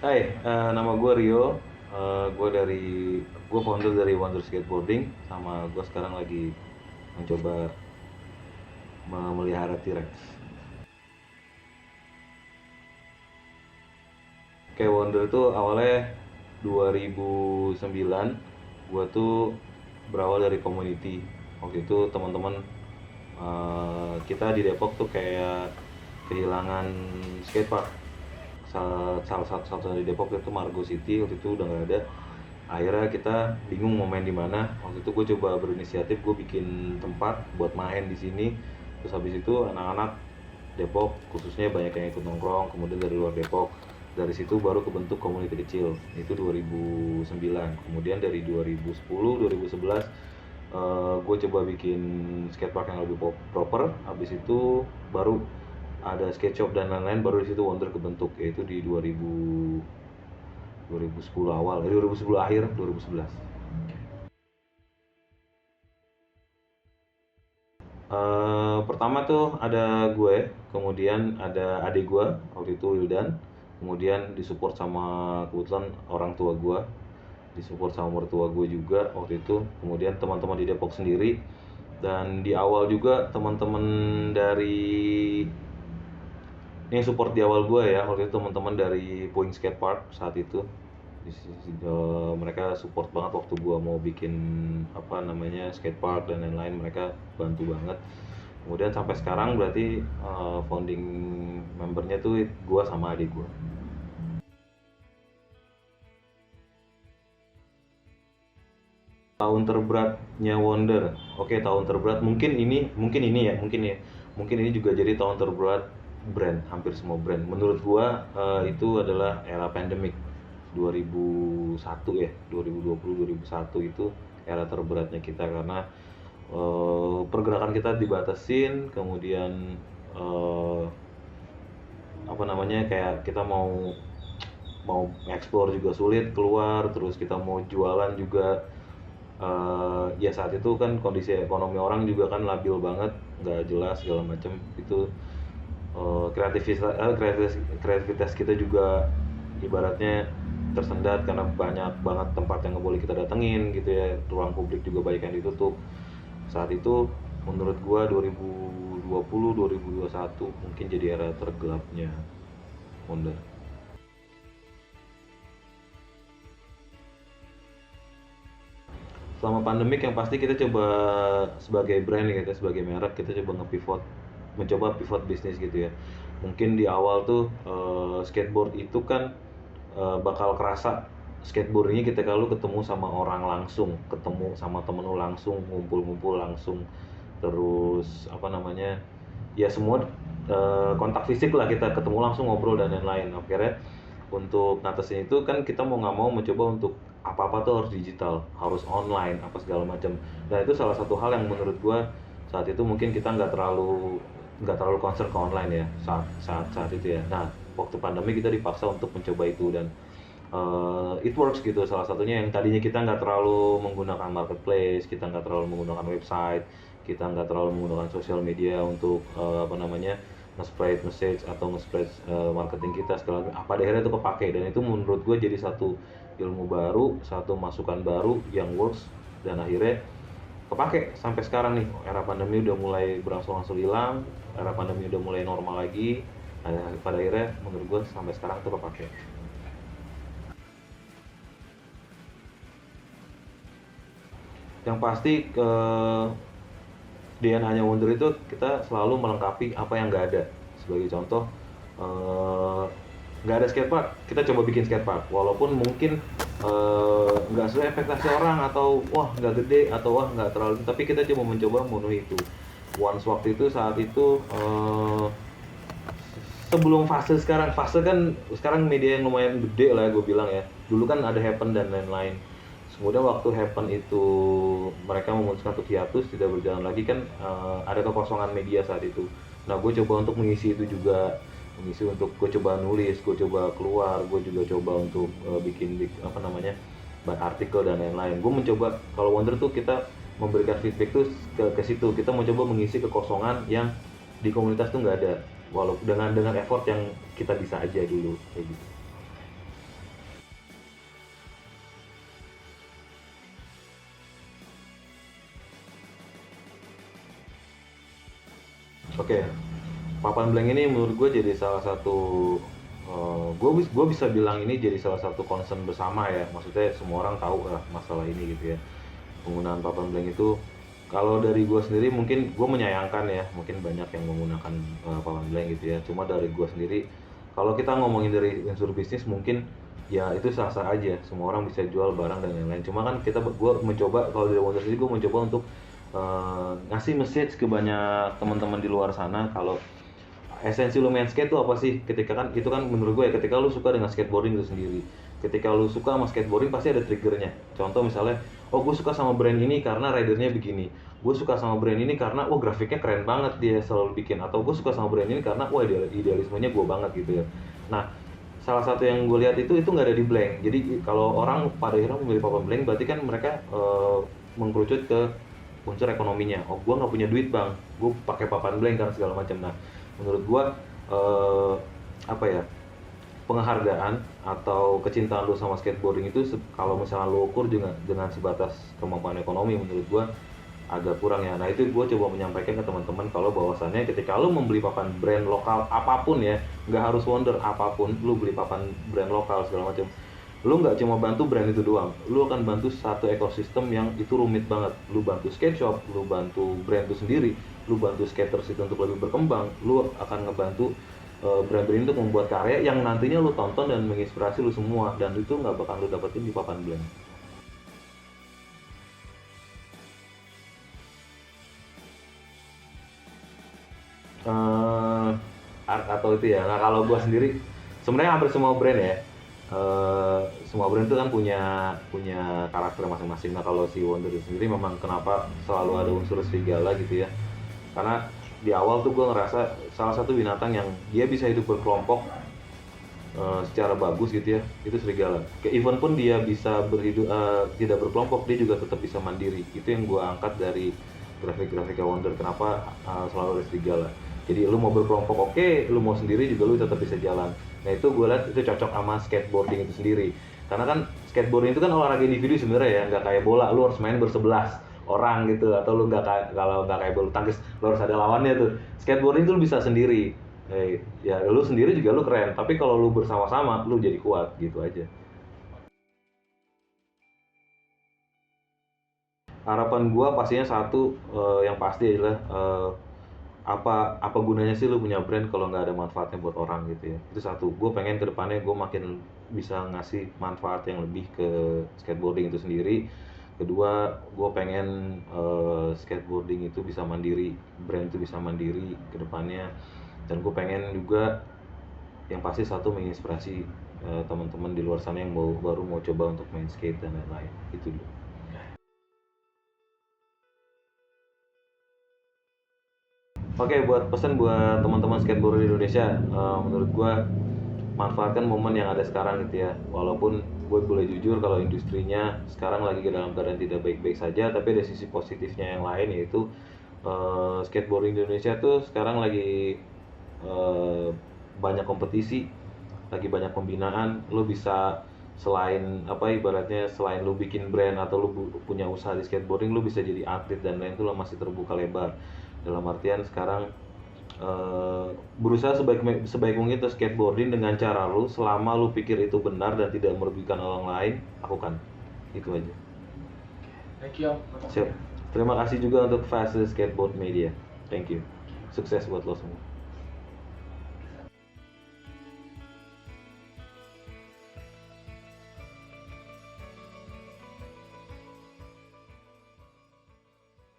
Hai, nama gue Rio. Gue gue founder dari Wonder Skateboarding, sama gue sekarang lagi mencoba memelihara T-Rex. Kayak Wonder itu awalnya 2009. Gue tuh berawal dari community. Waktu itu teman-teman kita di Depok tuh kayak kehilangan skatepark. Salah satu di Depok itu Margo City, waktu itu udah nggak ada. Akhirnya kita bingung mau main di mana. Waktu itu gue coba berinisiatif, gue bikin tempat buat main di sini. Terus habis itu anak-anak Depok khususnya banyak yang ikut nongkrong, kemudian dari luar Depok. Dari situ baru kebentuk komunitas kecil, itu 2009. Kemudian dari 2010 2011 gue coba bikin skatepark yang lebih proper. Habis itu baru ada skate shop dan lain-lain, baru di situ Wonder kebentuk, yaitu di 2010 awal, 2010 akhir 2011. Pertama tuh ada gue, kemudian ada adik gue waktu itu Wildan, kemudian disupport sama kebetulan orang tua gue, disupport sama mertua gue juga waktu itu, kemudian teman-teman di Depok sendiri, dan di awal juga teman-teman dari ini support di awal gue ya, waktu itu teman-teman dari Puing Skate Park saat itu. Mereka support banget waktu gue mau bikin apa namanya skate park dan lain-lain, mereka bantu banget. Kemudian sampai sekarang berarti founding membernya tuh gue sama adik gue. Tahun terberatnya Wonder, oke, tahun terberat mungkin ini juga jadi tahun terberat brand. Hampir semua brand menurut gue itu adalah era pandemic 2001 ya, 2020 2001 itu era terberatnya kita, karena pergerakan kita dibatasin. Kemudian eh, apa namanya, kayak kita mau mau explore juga sulit keluar, terus kita mau jualan juga. Ya saat itu kan kondisi ekonomi orang juga kan labil banget, nggak jelas segala macam itu. Kreativitas kita juga ibaratnya tersendat karena banyak banget tempat yang nggak boleh kita datengin gitu ya, ruang publik juga banyak yang ditutup saat itu. Menurut gua 2020 2021 mungkin jadi era tergelapnya Honda. Selama pandemik yang pasti kita coba sebagai brand gitu, sebagai merek kita coba mencoba pivot bisnis gitu ya. Mungkin di awal tuh skateboard itu kan bakal kerasa skateboardnya kita kalau ketemu sama orang langsung, ketemu sama temen lu langsung, ngumpul-ngumpul langsung, terus apa namanya, ya semua kontak fisik lah, kita ketemu langsung ngobrol dan lain-lain. Akhirnya untuk ngatasin itu kan kita mau nggak mau mencoba untuk apa-apa tuh harus digital, harus online, apa segala macam. Dan itu salah satu hal yang menurut gua saat itu mungkin kita nggak terlalu concern ke online ya, saat itu ya. Nah, waktu pandemi kita dipaksa untuk mencoba itu, dan it works gitu. Salah satunya yang tadinya kita nggak terlalu menggunakan marketplace, kita nggak terlalu menggunakan website, kita nggak terlalu menggunakan sosial media untuk apa namanya, nge-spread message atau nge-spread marketing kita segala, apa akhirnya itu kepake. Dan itu menurut gue jadi satu ilmu baru, satu masukan baru yang works, dan akhirnya kepake sampai sekarang nih. Era pandemi udah mulai berangsur-angsur hilang, era pandemi udah mulai normal lagi. Nah, pada akhirnya menurut gue sampai sekarang tuh kepake. Yang pasti DNA-nya Wonder itu kita selalu melengkapi apa yang nggak ada. Sebagai contoh, eh, nggak ada skatepark, kita coba bikin skatepark. Walaupun mungkin nggak sesuai ekspektasi orang, atau wah nggak gede, atau wah nggak terlalu, tapi kita cuma mencoba memenuhi itu. Once waktu itu saat itu sebelum fase kan sekarang media yang lumayan gede lah gue bilang ya. Dulu kan ada Happen dan lain-lain. Kemudian waktu Happen itu mereka memutuskan untuk hiatus, tidak berjalan lagi kan, ada kekosongan media saat itu. Nah, gue coba untuk mengisi itu juga, untuk gue coba nulis, gue coba keluar, gue juga coba untuk apa namanya, artikel dan lain-lain. Gue mencoba, kalau Wonder tuh kita memberikan feedback tuh ke situ, kita mencoba mengisi kekosongan yang di komunitas tuh nggak ada, walaupun dengan effort yang kita bisa aja dulu kayak gitu. Oke, papan blank ini menurut gue jadi salah satu, gue bisa bilang ini jadi salah satu concern bersama ya. Maksudnya semua orang tahu lah masalah ini gitu ya. Penggunaan papan blank itu, kalau dari gue sendiri mungkin gue menyayangkan ya, mungkin banyak yang menggunakan papan blank gitu ya. Cuma dari gue sendiri, kalau kita ngomongin dari unsur bisnis mungkin ya itu sah-sah aja. Semua orang bisa jual barang dan lain-lain. Cuma kan gue mencoba, kalau dari Wonder sendiri gue mencoba untuk ngasih message ke banyak teman-teman di luar sana kalau esensi lu main skate tuh apa sih. Ketika kan itu kan menurut gue ya, ketika lu suka dengan skateboarding itu sendiri, ketika lu suka sama skateboarding pasti ada triggernya. Contoh misalnya, oh gue suka sama brand ini karena ridernya begini, gue suka sama brand ini karena oh grafiknya keren banget dia selalu bikin, atau gue suka sama brand ini karena wah idealismenya gue banget gitu ya. Nah, salah satu yang gue lihat itu nggak ada di blank. Jadi kalau orang pada akhirnya memilih papan blank, berarti kan mereka mengkerucut ke unsur ekonominya. Oh, gue nggak punya duit bang, gue pakai papan blank kan segala macam. Nah, menurut gue eh, apa ya, penghargaan atau kecintaan lu sama skateboarding itu kalau misalnya lu ukur dengan sebatas kemampuan ekonomi, menurut gue agak kurang ya. Nah itu gue coba menyampaikan ke teman-teman kalau bahwasannya ketika lu membeli papan brand lokal apapun ya, nggak harus Wonder, apapun lu beli papan brand lokal segala macam, lu nggak cuma bantu brand itu doang, lu akan bantu satu ekosistem yang itu rumit banget. Lu bantu skate shop, lu bantu brand itu sendiri, lu bantu skaters itu untuk lebih berkembang, lu akan ngebantu brand-brand untuk membuat karya yang nantinya lu tonton dan menginspirasi lu semua, dan itu nggak bakal lu dapetin di papan brand. eh art atau itu ya. Nah kalau gua sendiri sebenarnya hampir semua brand ya, semua brand itu kan punya punya karakter masing-masing. Nah kalau si Wonder sendiri memang kenapa selalu ada unsur serigala gitu ya, karena di awal tuh gue ngerasa salah satu binatang yang dia bisa hidup berkelompok secara bagus gitu ya, itu serigala. Ke event pun dia bisa berhidup tidak berkelompok, dia juga tetap bisa mandiri. Itu yang gue angkat dari grafik-grafik Wonder, kenapa selalu ada serigala. Jadi lu mau berkelompok oke, lu mau sendiri juga lu tetap bisa jalan. Nah itu gue lihat itu cocok sama skateboarding itu sendiri. Karena kan skateboarding itu kan olahraga individu sebenarnya ya, nggak kayak bola lu harus main bersebelas orang gitu, atau lu nggak kayak, kalau nggak kayak bulu tangkis lu harus ada lawannya tuh. Skateboarding tuh lu bisa sendiri. Ya lu sendiri juga lu keren, tapi kalau lu bersama-sama lu jadi kuat gitu aja. Harapan gua pastinya satu, yang pasti adalah apa apa gunanya sih lu punya brand kalau nggak ada manfaatnya buat orang gitu ya. Itu satu, gue pengen kedepannya gue makin bisa ngasih manfaat yang lebih ke skateboarding itu sendiri. Kedua, gue pengen skateboarding itu bisa mandiri, brand itu bisa mandiri kedepannya. Dan gue pengen juga yang pasti satu, menginspirasi teman-teman di luar sana yang baru mau coba untuk main skate dan lain-lain itu dulu. Oke, buat pesan buat teman-teman skateboarder di Indonesia, menurut gue manfaatkan momen yang ada sekarang gitu ya. Walaupun gue boleh jujur kalau industrinya sekarang lagi dalam keadaan tidak baik-baik saja, tapi ada sisi positifnya yang lain, yaitu skateboarding di Indonesia tuh sekarang lagi eh, banyak kompetisi, lagi banyak pembinaan. Lu bisa selain apa, ibaratnya selain lu bikin brand atau lu punya usaha di skateboarding, lu bisa jadi atlet dan lain, itu lo masih terbuka lebar. Dalam artian sekarang berusaha sebaik sebaik mungkin ke skateboarding dengan cara lu, selama lu pikir itu benar dan tidak merugikan orang lain, lakukan. Itu aja. Thank you. Siap. Terima kasih juga untuk Fast Skateboard Media. Thank you. Sukses buat lo semua.